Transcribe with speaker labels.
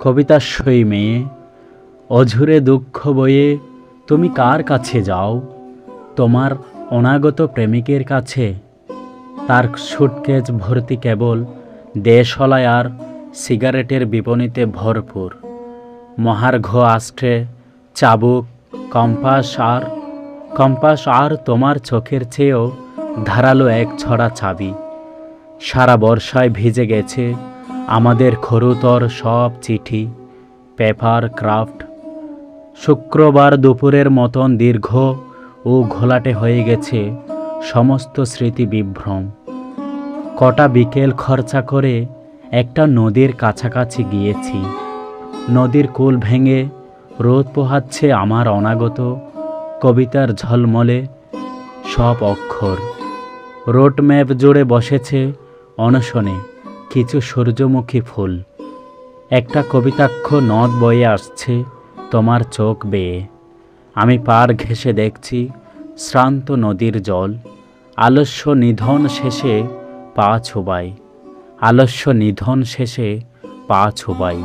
Speaker 1: কবিতার সই মেয়ে, অঝুরে দুঃখ বয়ে তুমি কার কাছে যাও? তোমার অনাগত প্রেমিকের কাছে। তার সুটকেস ভর্তি কেবল দেশলাই আর সিগারেটের বিপণীতে ভরপুর। মহার্ঘ আষ্টে চাবুক, কম্পাস আর তোমার চোখের চেয়েও ধারালো এক ছড়া চাবি। সারা বর্ষায় ভিজে গেছে আমাদের খরুতর সব চিঠি, পেপার ক্রাফট। শুক্রবার দুপুরের মতন দীর্ঘ ও ঘোলাটে হয়ে গেছে সমস্ত স্মৃতি বিভ্রম। কটা বিকেল খরচা করে একটা নদীর কাছাকাছি গিয়েছি। নদীর কূল ভেঙে রোদ পোহাচ্ছে আমার অনাগত কবিতার ঝলমলে সব অক্ষর। রোডম্যাপ জুড়ে বসেছে অনশনে কিছু সূর্যমুখী ফুল। একটা কবিতাক্ষ নদ বয়ে আসছে তোমার চোখ বেয়ে। আমি পার ঘেঁষে দেখছি শ্রান্ত নদীর জল। আলস্য নিধন শেষে পা ছোবাই, আলস্য নিধন শেষে পা ছোবাই।